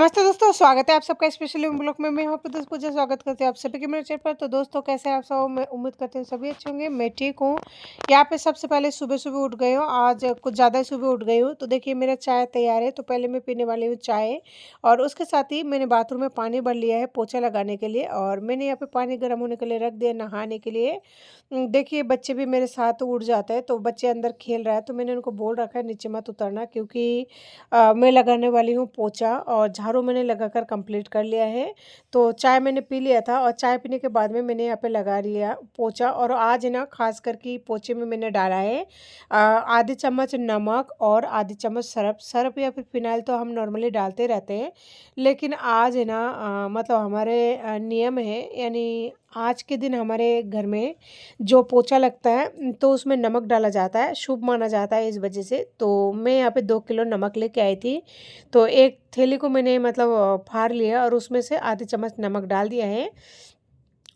नमस्ते दोस्तों, स्वागत है आप सबका स्पेशली ब्लॉग में। मैं हूं आपकी दोस्त पूजा। स्वागत करती हूँ आप सभी के मेरे चैनल पर। तो दोस्तों, कैसे हैं आप सब? मैं उम्मीद करती हूँ सभी अच्छे होंगे। मैं ठीक हूँ। यहाँ पे सबसे पहले सुबह सुबह उठ गई हूँ। आज कुछ ज़्यादा ही सुबह उठ गई हूँ। तो देखिए, मेरा चाय तैयार है। तो पहले मैं पीने वाली हूँ चाय, और उसके साथ ही मैंने बाथरूम में पानी भर लिया है पोछा लगाने के लिए, और मैंने यहाँ पे पानी गर्म होने के लिए रख दिया नहाने के लिए। देखिए, बच्चे भी मेरे साथ उठ जाते हैं। तो बच्चे अंदर खेल रहा है, तो मैंने उनको बोल रखा है नीचे मत उतरना, क्योंकि मैं लगाने वाली हूँ पोछा, और झाड़ू मैंने लगाकर कंप्लीट कर लिया है। तो चाय मैंने पी लिया था, और चाय पीने के बाद में मैंने यहाँ पे लगा लिया पोछा। और आज ना खास करके पोछे में मैंने डाला है आधी चम्मच नमक और आधी चम्मच सरफ। सरफ या फिर फिनाइल तो हम नॉर्मली डालते रहते हैं, लेकिन आज है ना मतलब हमारे नियम है, यानी आज के दिन हमारे घर में जो पोछा लगता है तो उसमें नमक डाला जाता है, शुभ माना जाता है। इस वजह से तो मैं यहाँ पे 2 किलो नमक लेके आई थी। तो एक थैली को मैंने मतलब फाड़ लिया, और उसमें से आधी चम्मच नमक डाल दिया है।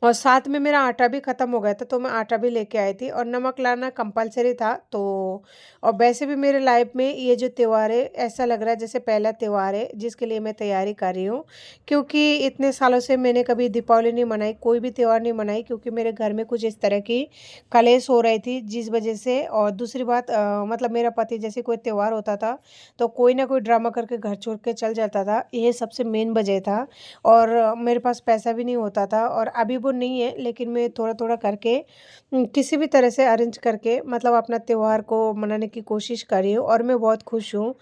और साथ में मेरा आटा भी ख़त्म हो गया था, तो मैं आटा भी लेके आई थी, और नमक लाना कंपलसरी था। तो और वैसे भी मेरे लाइफ में ये जो त्यौहार है, ऐसा लग रहा है जैसे पहला त्यौहार है जिसके लिए मैं तैयारी कर रही हूँ। क्योंकि इतने सालों से मैंने कभी दीपावली नहीं मनाई, कोई भी त्यौहार नहीं मनाई, क्योंकि मेरे घर में कुछ इस तरह की कलेश हो रही थी जिस वजह से। और दूसरी बात मतलब मेरा पति जैसे कोई त्यौहार होता था तो कोई ना कोई ड्रामा करके घर छोड़ के चल जाता था। ये सबसे मेन वजह था। और मेरे पास पैसा भी नहीं होता था, और अभी वो नहीं है, लेकिन मैं थोड़ा-थोड़ा करके किसी भी तरह से अरेंज करके मतलब अपना त्योहार को मनाने की कोशिश कर रही हूँ, और मैं बहुत खुश हूँ।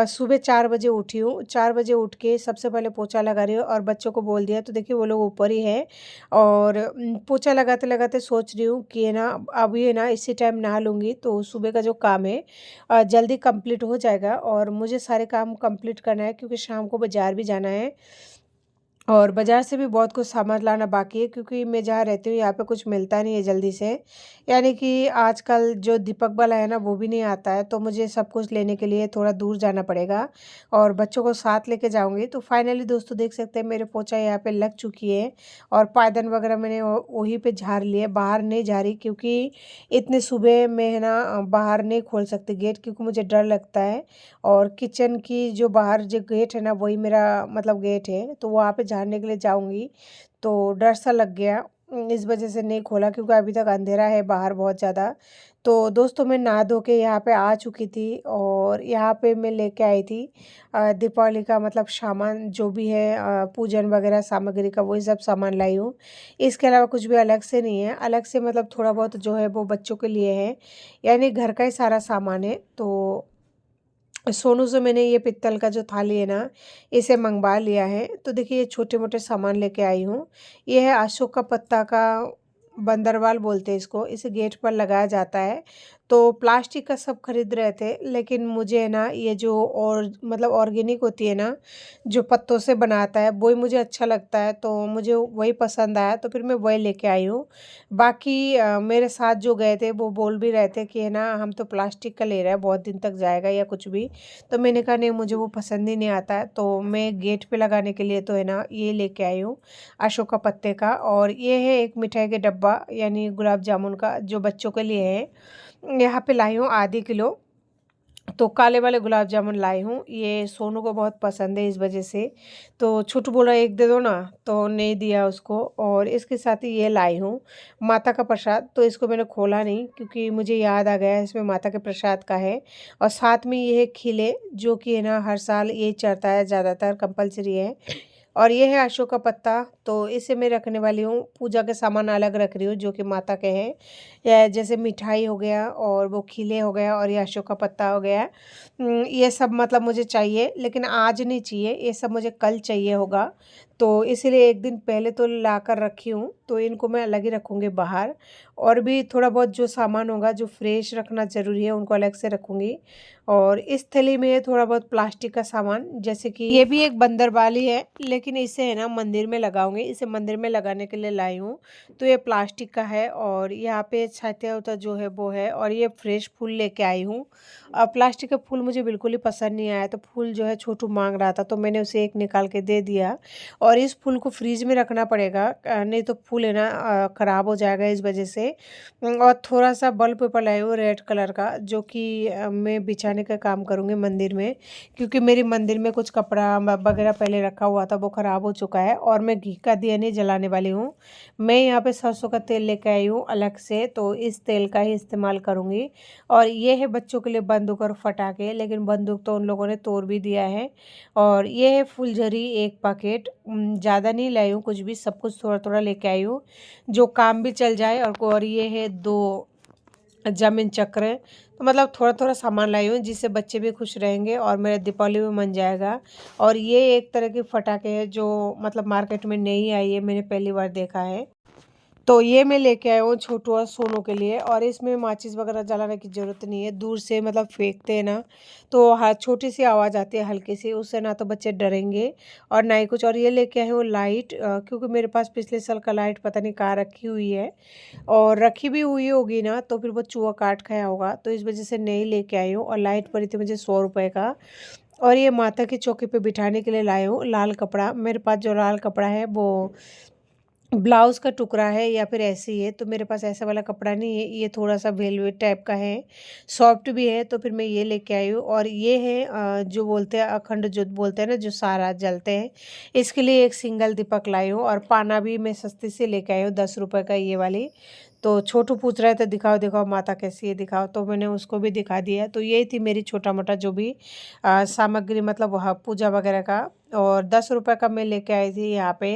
सुबह 4 बजे उठी हूँ, 4 बजे उठ के सबसे पहले पोछा लगा रही हूँ, और बच्चों को बोल दिया। तो देखिए, वो लोग ऊपर ही है, और पोछा लगाते-लगाते सोच रही हूँ कि है ना, अब ये ना इसी टाइम नहा लूँगी तो सुबह का जो काम है जल्दी कंप्लीट हो जाएगा। और मुझे सारे काम कंप्लीट करना है, क्योंकि शाम को बाज़ार भी जाना है, और बाज़ार से भी बहुत कुछ सामान लाना बाकी है, क्योंकि मैं जहाँ रहती हूँ यहाँ पे कुछ मिलता नहीं है जल्दी से। यानी कि आजकल जो दीपक वाला है ना, वो भी नहीं आता है, तो मुझे सब कुछ लेने के लिए थोड़ा दूर जाना पड़ेगा, और बच्चों को साथ लेके जाऊँगी। तो फाइनली दोस्तों, देख सकते हैं मेरे पोछा यहाँ पे लग चुकी है, और पायदान वगैरह मैंने वहीं पे झाड़ लिए, बाहर नहीं झाड़ी, क्योंकि इतने सुबह में है ना बाहर नहीं खोल सकती गेट, क्योंकि मुझे डर लगता है। और किचन की जो बाहर जो गेट है ना, वही मेरा मतलब गेट है, तो वहाँ पे झाड़ने के लिए जाऊँगी तो डर सा लग गया। इस वजह से नहीं खोला, क्योंकि अभी तक अंधेरा है बाहर बहुत ज़्यादा। तो दोस्तों, मैं नहा धो के यहाँ पे आ चुकी थी, और यहाँ पे मैं लेके आई थी दीपावली का मतलब सामान जो भी है, पूजन वगैरह सामग्री का वही सब सामान लाई हूँ। इसके अलावा कुछ भी अलग से नहीं है। अलग से मतलब थोड़ा बहुत जो है वो बच्चों के लिए है, यानी घर का ही सारा सामान है। तो सोनू से मैंने ये पित्तल का जो थाली है ना, इसे मंगवा लिया है। तो देखिए, ये छोटे-मोटे सामान लेके आई हूँ। ये है अशोक का पत्ता का बंदरवाल बोलते हैं इसको, इसे गेट पर लगाया जाता है। तो प्लास्टिक का सब खरीद रहे थे, लेकिन मुझे है ना ये जो और मतलब ऑर्गेनिक होती है ना, जो पत्तों से बनाता है, वही मुझे अच्छा लगता है, तो मुझे वही पसंद आया, तो फिर मैं वही लेके आई हूँ। बाकी मेरे साथ जो गए थे वो बोल भी रहे थे कि है ना, हम तो प्लास्टिक का ले रहे हैं, बहुत दिन तक जाएगा या कुछ भी। तो मैंने कहा नहीं, मुझे वो पसंद ही नहीं आता है। तो मैं गेट पे लगाने के लिए तो है ना ये लेके आई हूँ अशोका पत्ते का। और ये है एक मिठाई का डब्बा, यानी गुलाब जामुन का, जो बच्चों के लिए है। यहाँ पे लाई हूँ आधी किलो। तो काले वाले गुलाब जामुन लाई हूँ, ये सोनू को बहुत पसंद है इस वजह से। तो छोटू बोला एक दे दो ना, तो नहीं दिया उसको। और इसके साथ ही ये लाई हूँ माता का प्रसाद। तो इसको मैंने खोला नहीं, क्योंकि मुझे याद आ गया इसमें माता के प्रसाद का है। और साथ में ये है खिले, जो कि है ना हर साल ये चढ़ता है, ज़्यादातर कंपलसरी है। और ये है अशोक का पत्ता, तो इसे मैं रखने वाली हूँ। पूजा के सामान अलग रख रही हूँ जो कि माता के हैं, या जैसे मिठाई हो गया, और वो खीले हो गया, और ये अशोक का पत्ता हो गया। ये सब मतलब मुझे चाहिए, लेकिन आज नहीं चाहिए, ये सब मुझे कल चाहिए होगा। तो इसीलिए एक दिन पहले तो ला कर रखी हूँ, तो इनको मैं अलग ही रखूँगी बाहर। और भी थोड़ा बहुत जो सामान होगा जो फ्रेश रखना ज़रूरी है, उनको अलग से रखूँगी। और इस थैली में थोड़ा बहुत प्लास्टिक का सामान, जैसे कि ये भी एक बंदरबाली है, लेकिन इसे है ना मंदिर में लगाऊंगी, इसे मंदिर में लगाने के लिए लाई हूँ। तो ये प्लास्टिक का है, और यहाँ पे छाते होता जो है वो है। और ये फ्रेश फूल लेके आई हूँ। प्लास्टिक का फूल मुझे बिल्कुल ही पसंद नहीं आया, तो फूल जो है छोटू मांग रहा था, तो मैंने उसे एक निकाल के दे दिया। और इस फूल को फ्रीज में रखना पड़ेगा, नहीं तो फूल है ना ख़राब हो जाएगा इस वजह से। और थोड़ा-सा बल्ब पेपर लाई हूँ रेड कलर का, जो कि मैं बिछाने का काम करूँगी मंदिर में, क्योंकि मेरी मंदिर में कुछ कपड़ा वगैरह पहले रखा हुआ था, वो ख़राब हो चुका है और मैं घी का दिया नहीं जलाने वाली हूँ। मैं यहाँ पे सरसों का तेल लेके आई हूँ अलग से, तो इस तेल का ही इस्तेमाल करूँगी। और ये है बच्चों के लिए बंदूक और पटाखे, लेकिन बंदूक तो उन लोगों ने तोड़ भी दिया है। और ये है फुलझड़ी 1 पैकेट, ज़्यादा नहीं लाई हूँ कुछ भी, सब कुछ थोड़ा-थोड़ा लेके आई हूँ, जो काम भी चल जाए। और ये है 2 जामुन चक्र, तो मतलब थोड़ा-थोड़ा सामान लाई हूँ जिससे बच्चे भी खुश रहेंगे और मेरा दीपावली भी मन जाएगा। और ये एक तरह के पटाखे हैं जो मतलब मार्केट में नई आई है, मैंने पहली बार देखा है। तो ये मैं लेके आया हूँ छोटू और सोनू के लिए, और इसमें माचिस वगैरह जलाने की ज़रूरत नहीं है, दूर से मतलब फेंकते हैं ना, तो हाँ छोटी सी आवाज़ आती है हल्की सी, उससे ना तो बच्चे डरेंगे और ना ही कुछ। और ये लेके आए हूँ लाइट, क्योंकि मेरे पास पिछले साल का लाइट पता नहीं कहाँ रखी हुई है, और रखी भी हुई होगी ना तो फिर वो चूहा काट खाया होगा, तो इस वजह से नई लेके आई हूँ। और लाइट पड़ी थी मुझे 100 रुपये का। और ये माता की चौकी पे बिठाने के लिए लाई हूँ लाल कपड़ा, मेरे पास जो लाल कपड़ा है वो ब्लाउज़ का टुकड़ा है या फिर ऐसे ही है, तो मेरे पास ऐसा वाला कपड़ा नहीं है, ये थोड़ा-सा वेलवेट टाइप का है, सॉफ्ट भी है, तो फिर मैं ये लेके आई हूँ। और ये है जो बोलते हैं अखंड ज्योत बोलते हैं ना, जो सारा जलते हैं, इसके लिए एक सिंगल दीपक लाई हूँ। और पाना भी मैं सस्ती से लेके आई हूँ 10 रुपये का, ये वाली। तो छोटू पूछ रहा है तो दिखाओ, दिखाओ माता कैसी है दिखाओ, तो मैंने उसको भी दिखा दिया। तो यही थी मेरी छोटा-मोटा जो भी सामग्री, मतलब वह पूजा वगैरह का। और 10 रुपये का मैं लेके आई थी यहाँ पे,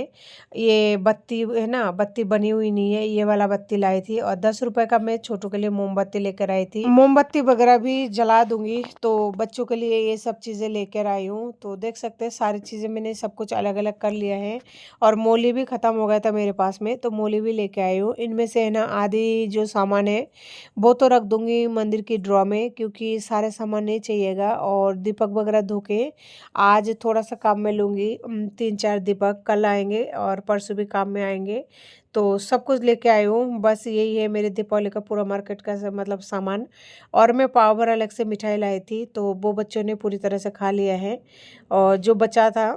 ये बत्ती है ना, बत्ती बनी हुई नहीं है, ये वाला बत्ती लाई थी। और 10 रुपये का मैं छोटू के लिए मोमबत्ती लेकर आई थी, मोमबत्ती वगैरह भी जला दूंगी, तो बच्चों के लिए ये सब चीज़ें लेकर आई हूँ। तो देख सकते हैं सारी चीज़ें मैंने सब कुछ अलग अलग कर लिया है। और मोली भी ख़त्म हो गया था मेरे पास में, तो मोली भी लेके आई हूँ। इनमें से है ना आधी जो सामान है वो तो रख दूंगी मंदिर की ड्रॉ में, क्योंकि सारे सामान नहीं चाहिएगा। और दीपक वगैरह धो के आज थोड़ा सा काम में लूँगी, 3-4 दीपक कल आएंगे और परसों भी काम में आएंगे। तो सब कुछ लेके आई हूँ, बस यही है मेरे दीपावली का पूरा मार्केट का मतलब सामान। और मैं पाव भर अलग से मिठाई लाई थी, तो वो बच्चों ने पूरी तरह से खा लिया है। और जो बचा था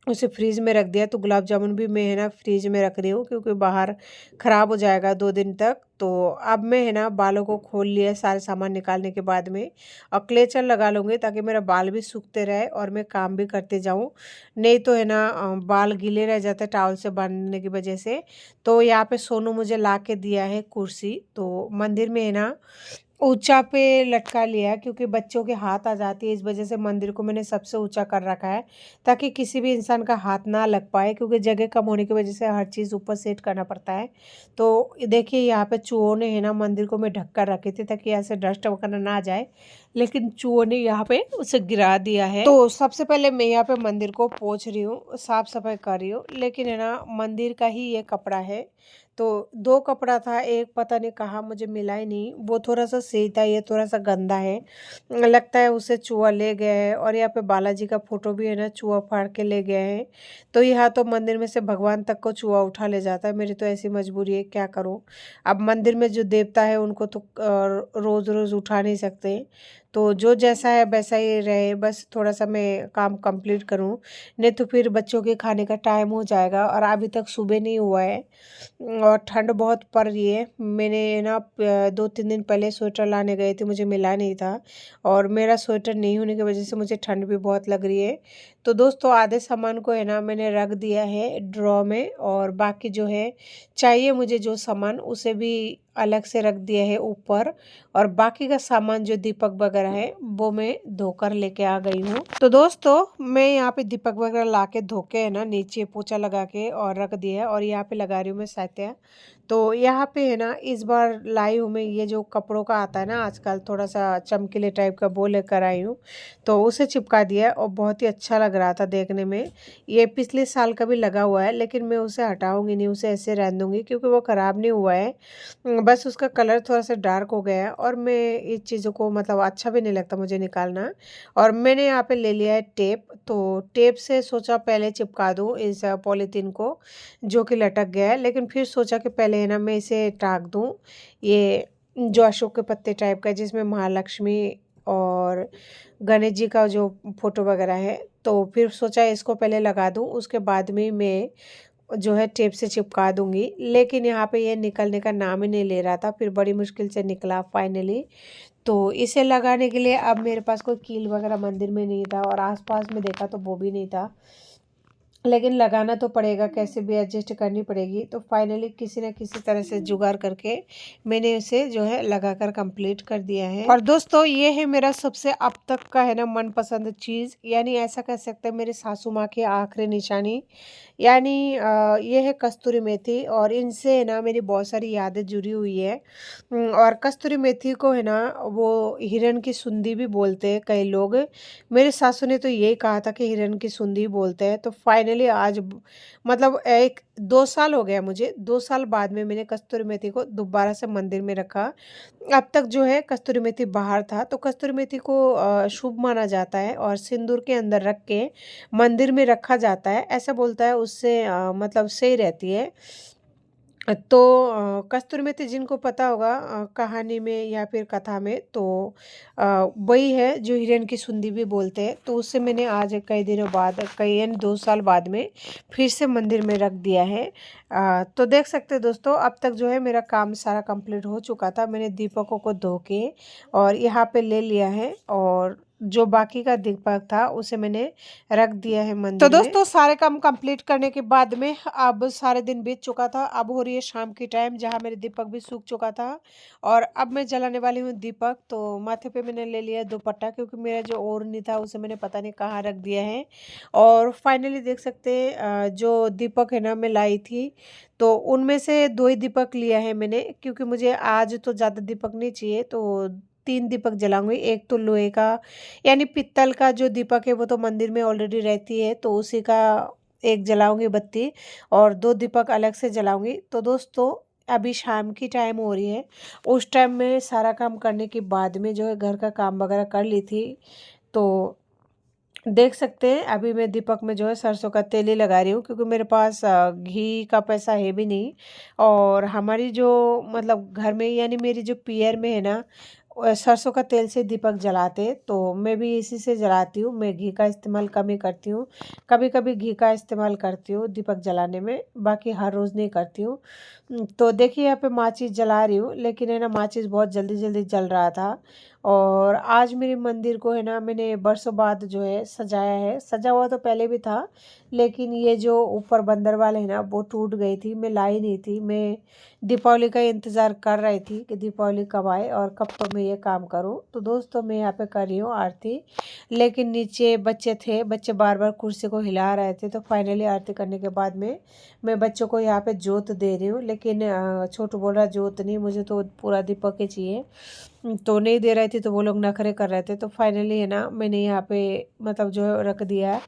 उसे फ्रीज में रख दिया, तो गुलाब जामुन भी मैं है ना फ्रीज में रख रही हूँ, क्योंकि बाहर ख़राब हो जाएगा 2 दिन तक। तो अब मैं है ना बालों को खोल लिया सारे सामान निकालने के बाद में, और क्लेचर लगा लूँगी ताकि मेरा बाल भी सूखते रहे और मैं काम भी करते जाऊँ। नहीं तो है ना बाल गीले रह जाते टॉवल से बांधने की वजह से। तो यहाँ पे सोनू मुझे ला के दिया है कुर्सी, तो मंदिर में है ना ऊंचा पे लटका लिया है, क्योंकि बच्चों के हाथ आ जाती है, इस वजह से मंदिर को मैंने सबसे ऊंचा कर रखा है, ताकि किसी भी इंसान का हाथ ना लग पाए, क्योंकि जगह कम होने की वजह से हर चीज़ ऊपर सेट करना पड़ता है। तो देखिए यहाँ पे चूहों ने है ना मंदिर को मैं ढक कर रखी थी ताकि ऐसे डस्ट वगैरह ना आ जाए, लेकिन चूहों ने यहाँ पे उसे गिरा दिया है। तो सबसे पहले मैं यहाँ पे मंदिर को पोंछ रही हूँ, साफ सफाई कर रही हूँ, लेकिन है ना मंदिर का ही ये कपड़ा है। तो 2 कपड़ा था, एक पता नहीं कहाँ मुझे मिला ही नहीं, वो थोड़ा सा सही था, ये थोड़ा सा गंदा है, लगता है उसे चूहा ले गया है। और यहाँ पे बालाजी का फोटो भी है ना चूहा फाड़ के ले गया है। तो यहाँ तो मंदिर में से भगवान तक को चूहा उठा ले जाता है, मेरी तो ऐसी मजबूरी है, क्या करूँ। अब मंदिर में जो देवता है उनको तो रोज़ रोज़ उठा नहीं सकते, तो जो जैसा है वैसा ही रहे, बस थोड़ा सा मैं काम कंप्लीट करूँ, नहीं तो फिर बच्चों के खाने का टाइम हो जाएगा। और अभी तक सुबह नहीं हुआ है और ठंड बहुत पड़ रही है। मैंने ना 2-3 दिन पहले स्वेटर लाने गए थे, मुझे मिला नहीं था, और मेरा स्वेटर नहीं होने की वजह से मुझे ठंड भी बहुत लग रही है। तो दोस्तों आधे सामान को है ना मैंने रख दिया है ड्रॉ में, और बाकी जो है चाहिए मुझे जो सामान उसे भी अलग से रख दिया है ऊपर। और बाकी का सामान जो दीपक वगैरह है वो मैं धोकर लेके आ गई हूँ। तो दोस्तों मैं यहाँ पे दीपक वगैरह ला के धो के है ना नीचे पोछा लगा के और रख दिया है, और यहाँ पे लगा रही हूँ मैं सात्या। तो यहाँ पे है ना इस बार लाई हूँ मैं ये जो कपड़ों का आता है ना आजकल, थोड़ा सा चमकीले टाइप का, वो लेकर आई हूँ। तो उसे चिपका दिया और बहुत ही अच्छा लग रहा था देखने में। ये पिछले साल का भी लगा हुआ है, लेकिन मैं उसे हटाऊंगी नहीं, उसे ऐसे रहने दूंगी, क्योंकि वो ख़राब नहीं हुआ है, बस उसका कलर थोड़ा सा डार्क हो गया है। और मैं इस चीज़ों को मतलब अच्छा भी नहीं लगता मुझे निकालना। और मैंने यहाँ पे ले लिया है टेप, तो टेप से सोचा पहले चिपका दूँ इस पॉलीथीन को जो कि लटक गया है, लेकिन फिर सोचा कि पहले है ना मैं इसे टाक दूँ, ये जो अशोक के पत्ते टाइप का है, जिसमें महालक्ष्मी और गणेश जी का जो फोटो वगैरह है, तो फिर सोचा इसको पहले लगा दूँ, उसके बाद में मैं जो है टेप से चिपका दूंगी, लेकिन यहाँ पे ये निकलने का नाम ही नहीं ले रहा था। फिर बड़ी मुश्किल से निकला फाइनली। तो इसे लगाने के लिए अब मेरे पास कोई कील वगैरह मंदिर में नहीं था, और आसपास में देखा तो वो भी नहीं था, लेकिन लगाना तो पड़ेगा, कैसे भी एडजस्ट करनी पड़ेगी। तो फाइनली किसी न किसी तरह से जुगाड़ करके मैंने इसे जो है लगाकर कंप्लीट कर दिया है। और दोस्तों ये है मेरा सबसे अब तक का है ना मनपसंद चीज़, यानी ऐसा कह सकते हैं मेरी सासू माँ की आखिरी निशानी, यानी ये है कस्तूरी मेथी। और इनसे है ना मेरी बहुत सारी यादें जुड़ी हुई है। और कस्तूरी मेथी को है ना वो हिरन की सुंदी भी बोलते हैं कई लोग। मेरे सासू ने तो यही कहा था कि हिरन की सुंदी बोलते हैं। तो फाइनली आज मतलब 1-2 साल हो गया मुझे, 2 साल बाद में मैंने कस्तूरी मेथी को दोबारा से मंदिर में रखा। अब तक जो है कस्तूरी मेथी बाहर था, तो कस्तूरी मेथी को शुभ माना जाता है और सिंदूर के अंदर रख के मंदिर में रखा जाता है, ऐसा बोलता है, उससे मतलब सही रहती है। तो कस्तूरी मेथी जिनको पता होगा कहानी में या फिर कथा में, तो वही है जो हिरन की सुंदी भी बोलते हैं। तो उससे मैंने आज कई दिनों बाद, कई यानी 2 साल बाद में फिर से मंदिर में रख दिया है। तो देख सकते हैं दोस्तों, अब तक जो है मेरा काम सारा कंप्लीट हो चुका था। मैंने दीपकों को धो के और यहाँ पे ले लिया है, और जो बाकी का दीपक था उसे मैंने रख दिया है मंदिर में। तो दोस्तों सारे काम कंप्लीट करने के बाद में अब सारे दिन बीत चुका था। अब हो रही है शाम की टाइम, जहाँ मेरे दीपक भी सूख चुका था, और अब मैं जलाने वाली हूँ दीपक। तो माथे पे मैंने ले लिया दुपट्टा, क्योंकि मेरा जो ओढ़नी था उसे मैंने पता नहीं कहाँ रख दिया है। और फाइनली देख सकते हैं जो दीपक है ना मैं लाई थी, तो उनमें से 2 ही दीपक लिया है मैंने, क्योंकि मुझे आज तो ज़्यादा दीपक नहीं चाहिए। तो 3 दीपक जलाऊंगी। एक तो लोहे का यानी पित्तल का जो दीपक है वो तो मंदिर में ऑलरेडी रहती है, तो उसी का एक जलाऊंगी बत्ती, और 2 दीपक अलग से जलाऊंगी। तो दोस्तों अभी शाम की टाइम हो रही है। उस टाइम में सारा काम करने के बाद में जो है घर का काम वगैरह कर ली थी। तो देख सकते हैं अभी मैं दीपक में जो है सरसों का तेल ही लगा रही हूँ, क्योंकि मेरे पास घी का पैसा है भी नहीं। और हमारी जो मतलब घर में यानी मेरी जो पियर में है ना, सरसों का तेल से दीपक जलाते, तो मैं भी इसी से जलाती हूँ। मैं घी का इस्तेमाल कम ही करती हूँ, कभी कभी घी का इस्तेमाल करती हूँ दीपक जलाने में, बाकी हर रोज़ नहीं करती हूँ। तो देखिए यहाँ पे माचिस जला रही हूँ, लेकिन है ना माचिस बहुत जल्दी जल्दी जल रहा था। और आज मेरे मंदिर को है ना मैंने बरसों बाद जो है सजाया है। सजा हुआ तो पहले भी था, लेकिन ये जो ऊपर बंदर वाले है ना वो टूट गई थी, मैं लाई नहीं थी। मैं दीपावली का इंतज़ार कर रही थी कि दीपावली कब आए और कब तो मैं ये काम करूं। तो दोस्तों मैं यहाँ पे कर रही हूँ आरती, लेकिन नीचे बच्चे थे, बच्चे बार बार कुर्सी को हिला रहे थे। तो फाइनली आरती करने के बाद में मैं बच्चों को यहाँ पे जोत दे रही हूँ, लेकिन छोटू बोल रहा जोत नहीं, मुझे तो पूरा दीपक ही चाहिए। तो नहीं दे रहे थे, तो वो लोग नखरे कर रहे थे। तो फाइनली है ना मैंने यहाँ पे मतलब जो है रख दिया है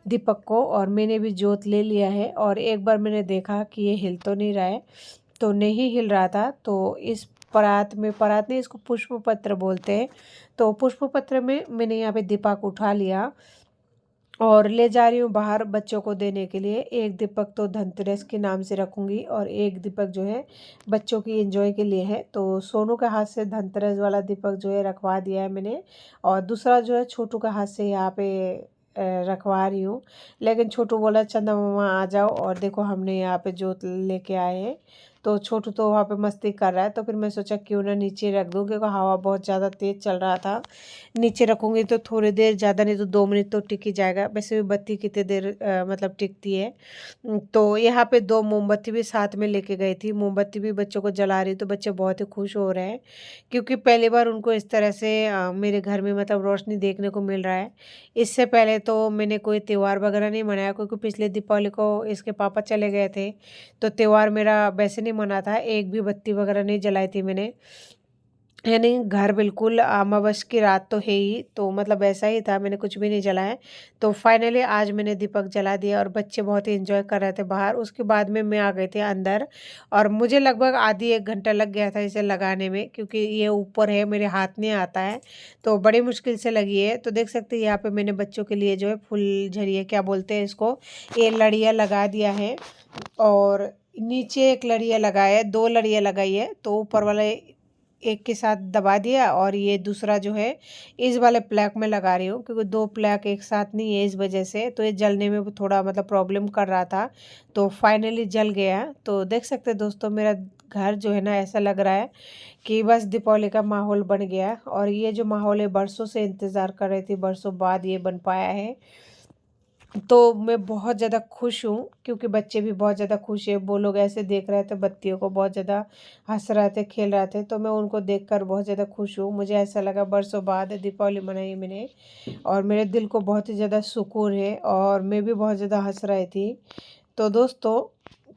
दीपक को, और मैंने भी जोत ले लिया है। और एक बार मैंने देखा कि ये हिल तो नहीं रहा है, तो नहीं हिल रहा था। तो इस परात में, परात नहीं इसको पुष्प पत्र बोलते हैं, तो पुष्प पत्र में मैंने यहाँ पे दीपक उठा लिया और ले जा रही हूँ बाहर बच्चों को देने के लिए। एक दीपक तो धनतेरस के नाम से रखूँगी, और एक दीपक जो है बच्चों की एंजॉय के लिए है। तो सोनू के हाथ से धनतेरस वाला दीपक जो है रखवा दिया है मैंने, और दूसरा जो है छोटू के हाथ से यहाँ पे रखवा रही हूँ। लेकिन छोटू बोला चंदा मामा आ जाओ, और देखो हमने यहाँ पे जोत लेके आए हैं। तो छोटू तो वहाँ पे मस्ती कर रहा है, तो फिर मैं सोचा क्यों ना नीचे रख दूँ, क्योंकि हवा बहुत ज़्यादा तेज़ चल रहा था। नीचे रखूँगी तो थोड़ी देर, ज़्यादा नहीं तो 2 मिनट तो टिक ही जाएगा। वैसे भी बत्ती कितनी देर मतलब टिकती है। तो यहाँ पे 2 मोमबत्ती भी साथ में लेके गई थी। मोमबत्ती भी बच्चों को जला रही, तो बच्चे बहुत ही खुश हो रहे हैं, क्योंकि पहली बार उनको इस तरह से मेरे घर में मतलब रोशनी देखने को मिल रहा है। इससे पहले तो मैंने कोई त्यौहार वगैरह नहीं मनाया, क्योंकि पिछले दीपावली को इसके पापा चले गए थे, तो त्यौहार मेरा वैसे नहीं मना था। एक भी बत्ती वगैरह नहीं जलाई थी मैंने, यानी घर बिल्कुल अमावस की रात तो है ही, तो मतलब ऐसा ही था, मैंने कुछ भी नहीं जलाया। तो फाइनली आज मैंने दीपक जला दिया, और बच्चे बहुत ही एंजॉय कर रहे थे बाहर। उसके बाद में मैं आ गई थी अंदर, और मुझे लगभग आधी 1 घंटा लग गया था इसे लगाने में, क्योंकि ये ऊपर है, मेरे हाथ नहीं आता है, तो बड़ी मुश्किल से लगी है। तो देख सकते हैं यहाँ पे मैंने बच्चों के लिए जो है फुलझड़िया क्या बोलते हैं इसको, ये लड़िया लगा दिया है। और नीचे एक लड़िया लगाया है, 2 लड़िया लगाई है, तो ऊपर वाला एक के साथ दबा दिया और ये दूसरा जो है इस वाले प्लग में लगा रही हूँ, क्योंकि 2 प्लग एक साथ नहीं है इस वजह से, तो ये जलने में थोड़ा मतलब प्रॉब्लम कर रहा था। तो फाइनली जल गया। तो देख सकते हैं दोस्तों, मेरा घर जो है ना ऐसा लग रहा है कि बस दीपावली का माहौल बन गया। और ये जो माहौल है बरसों से इंतज़ार कर रही थी, बरसों बाद ये बन पाया है। तो मैं बहुत ज़्यादा खुश हूँ, क्योंकि बच्चे भी बहुत ज़्यादा खुश है। वो लोग ऐसे देख रहे थे बत्तियों को, बहुत ज़्यादा हंस रहे थे, खेल रहे थे। तो मैं उनको देखकर बहुत ज़्यादा खुश हूँ। मुझे ऐसा लगा बरसों बाद दीपावली मनाई मैंने, और मेरे दिल को बहुत ही ज़्यादा सुकून है, और मैं भी बहुत ज़्यादा हंस रही थी। तो दोस्तों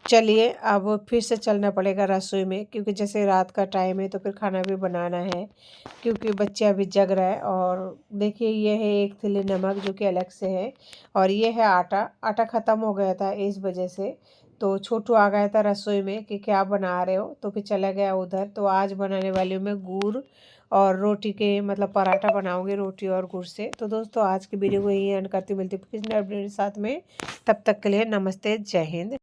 चलिए, अब फिर से चलना पड़ेगा रसोई में, क्योंकि जैसे रात का टाइम है तो फिर खाना भी बनाना है, क्योंकि बच्चे अभी जग रहा है। और देखिए ये है 1 थिली नमक जो कि अलग से है, और ये है आटा। आटा ख़त्म हो गया था इस वजह से। तो छोटू आ गया था रसोई में कि क्या बना रहे हो, तो फिर चला गया उधर। तो आज बनाने वाली हूँ मैं गुड़ और रोटी के मतलब पराठा बनाऊंगी रोटी और गुड़ से। तो दोस्तों आज की वीडियो को यही एंड करती, मिलती हूँ किसी नए अपडेट के साथ में। तब तक के लिए नमस्ते, जय हिंद।